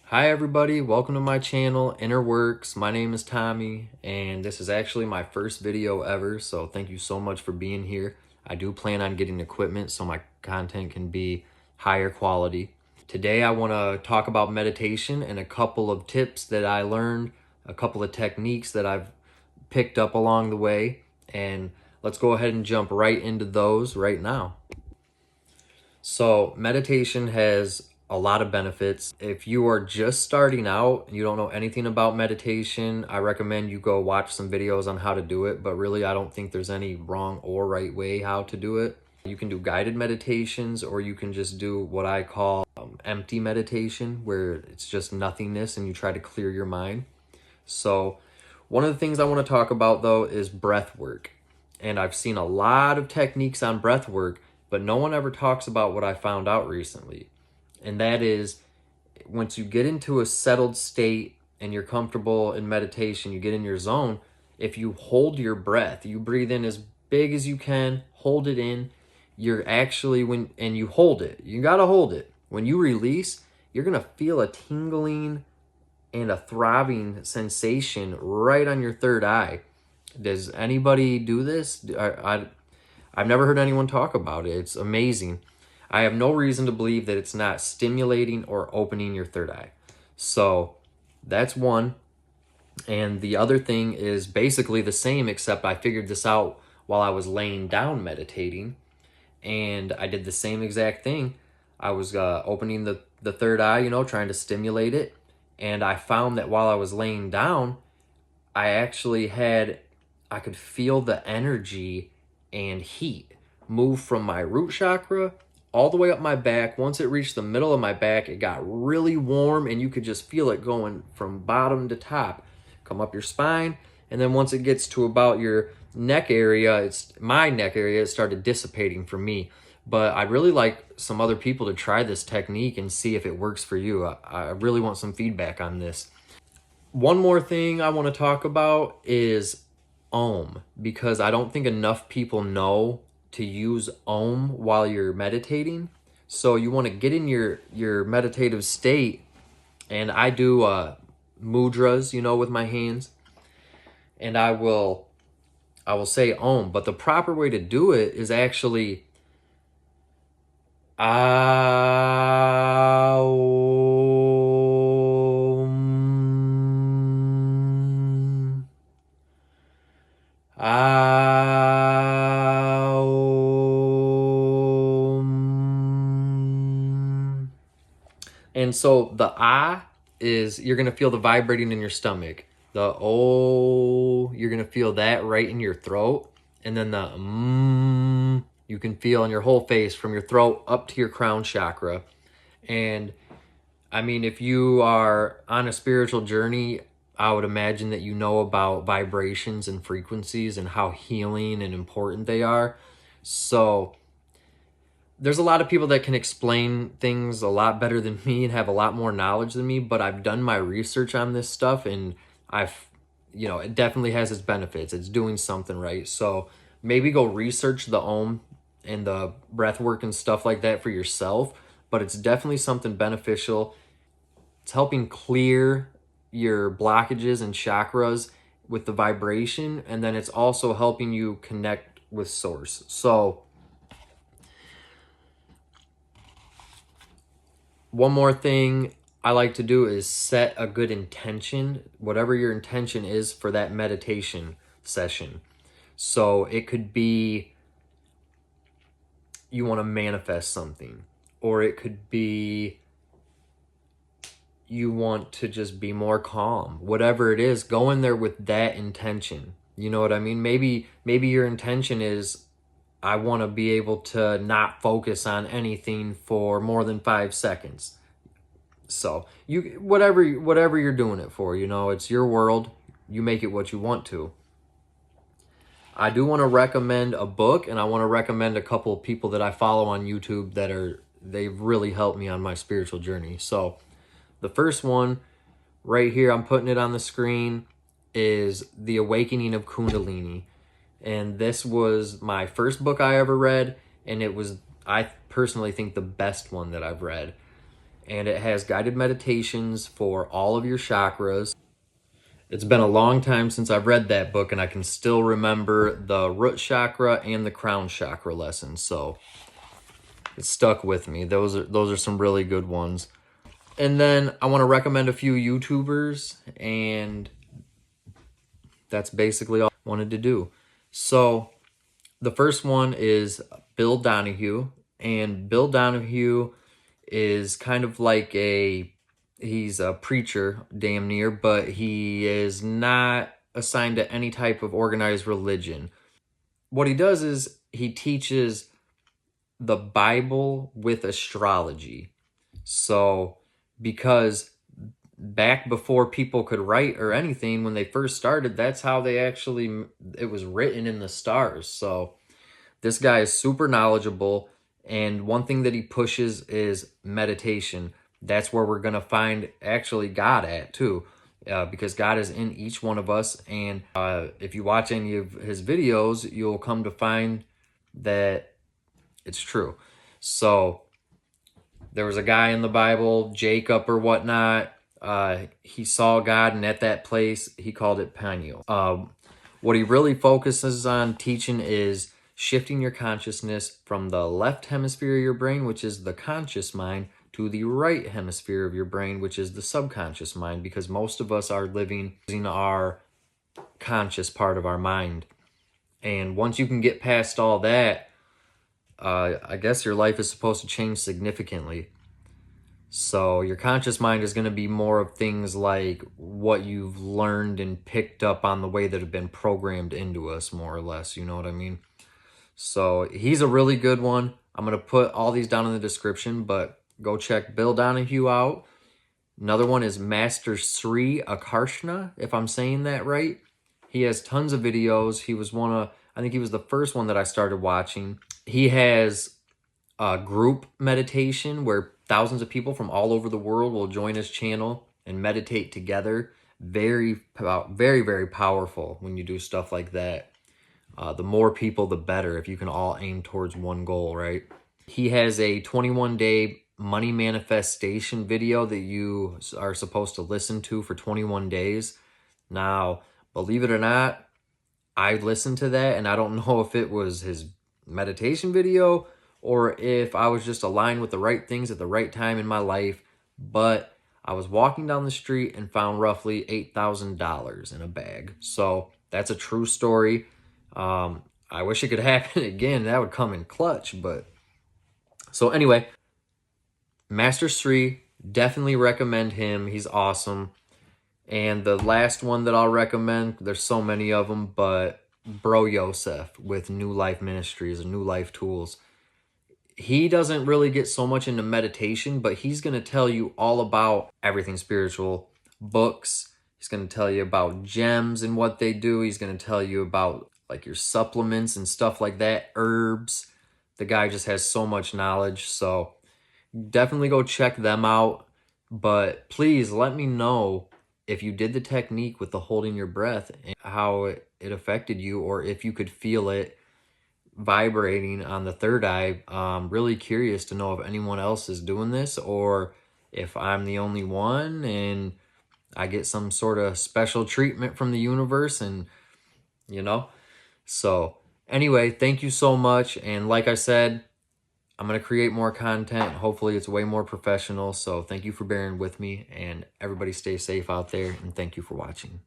Hi everybody, welcome to my channel, Inner Works. My name is Tommy, and this is actually my first video ever, so thank you so much for being here. I do plan on getting equipment so my content can be higher quality. Today I want to talk about meditation and a couple of tips that I learned, a couple of techniques that I've picked up along the way, and let's go ahead and jump right into those right now. So meditation has a lot of benefits. If you are just starting out and you don't know anything about meditation, I recommend you go watch some videos on how to do it. But really, I don't think there's any wrong or right way how to do it. You can do guided meditations, or you can just do what I call empty meditation, where it's just nothingness and you try to clear your mind. So one of the things I want to talk about though is breath work. And I've seen a lot of techniques on breath work, but no one ever talks about what I found out recently. And that is, once you get into a settled state and you're comfortable in meditation, you get in your zone, if you hold your breath, you breathe in as big as you can, hold it in, you're actually, and you hold it, you gotta hold it. When you release, you're gonna feel a tingling and a throbbing sensation right on your third eye. Does anybody do this? I've never heard anyone talk about it. It's amazing. I have no reason to believe that it's not stimulating or opening your third eye. So that's one. And the other thing is basically the same, except I figured this out while I was laying down meditating. And I did the same exact thing. I was opening the third eye, trying to stimulate it. And I found that while I was laying down, I could feel the energy and heat move from my root chakra all the way up my back. Once it reached the middle of my back, it got really warm and you could just feel it going from bottom to top, come up your spine. And then once it gets to about your neck area, it started dissipating for me. But I'd really like some other people to try this technique and see if it works for you. I really want some feedback on this. One more thing I want to talk about is Om, because I don't think enough people know to use Om while you're meditating. So you want to get in your meditative state, and I do mudras, with my hands, and I will say Om, but the proper way to do it is actually And so the ah is, you're going to feel the vibrating in your stomach. The oh, you're going to feel that right in your throat. And then the you can feel on your whole face from your throat up to your crown chakra. And I mean, if you are on a spiritual journey, I would imagine that you know about vibrations and frequencies and how healing and important they are. So there's a lot of people that can explain things a lot better than me and have a lot more knowledge than me, but I've done my research on this stuff and it definitely has its benefits. It's doing something right. So maybe go research the Om and the breath work and stuff like that for yourself, but it's definitely something beneficial. It's helping clear your blockages and chakras with the vibration, and then it's also helping you connect with source. So one more thing I like to do is set a good intention, whatever your intention is for that meditation session. So it could be you want to manifest something, or it could be you want to just be more calm. Whatever it is, go in there with that intention. You know what I mean? Maybe your intention is, I want to be able to not focus on anything for more than 5 seconds. So whatever you're doing it for, it's your world. You make it what you want to. I do want to recommend a book, and I want to recommend a couple of people that I follow on YouTube they've really helped me on my spiritual journey. So the first one right here, I'm putting it on the screen, is The Awakening of Kundalini. And this was my first book I ever read, and it was, I personally think, the best one that I've read. and it has guided meditations for all of your chakras. It's been a long time since I've read that book, and I can still remember the root chakra and the crown chakra lessons, so it stuck with me. Those are some really good ones. And then I want to recommend a few YouTubers, and that's basically all I wanted to do. So the first one is Bill Donahue, and Bill Donahue is kind of like he's a preacher, damn near, but he is not assigned to any type of organized religion. What he does is he teaches the Bible with astrology. So, because back before people could write or anything, when they first started, that's how it was written in the stars. So, this guy is super knowledgeable, and one thing that he pushes is meditation. That's where we're going to find actually God at too, because God is in each one of us. And if you watch any of his videos, you'll come to find that it's true. So there was a guy in the Bible, Jacob or whatnot. He saw God, and at that place, he called it Peniel. What he really focuses on teaching is shifting your consciousness from the left hemisphere of your brain, which is the conscious mind, to the right hemisphere of your brain, which is the subconscious mind, because most of us are living using our conscious part of our mind. And once you can get past all that, I guess your life is supposed to change significantly. So your conscious mind is going to be more of things like what you've learned and picked up on the way that have been programmed into us, more or less. You know what I mean? So he's a really good one. I'm going to put all these down in the description, but go check Bill Donahue out. Another one is Master Sri Akarshna, if I'm saying that right. He has tons of videos. He was I think he was the first one that I started watching. He has a group meditation where thousands of people from all over the world will join his channel and meditate together. Very, very powerful when you do stuff like that. The more people, the better, if you can all aim towards one goal, right? He has a 21-day money manifestation video that you are supposed to listen to for 21 days. Now, believe it or not, I listened to that, and I don't know if it was his meditation video or if I was just aligned with the right things at the right time in my life, but I was walking down the street and found roughly $8,000 in a bag. So that's a true story. I wish it could happen again. That would come in clutch, but so anyway, Master Sri, definitely recommend him. He's awesome. And the last one that I'll recommend, there's so many of them, but Bro Yosef with New Life Ministries and New Life Tools. He doesn't really get so much into meditation, but he's going to tell you all about everything spiritual, books. He's going to tell you about gems and what they do. He's going to tell you about like your supplements and stuff like that, herbs. The guy just has so much knowledge, so definitely go check them out. But please let me know if you did the technique with the holding your breath and how it affected you, or if you could feel it vibrating on the third eye. I'm really curious to know if anyone else is doing this, or if I'm the only one and I get some sort of special treatment from the universe, and you know. So anyway, thank you so much. And like I said, I'm going to create more content. Hopefully it's way more professional. So thank you for bearing with me, and everybody stay safe out there, and thank you for watching.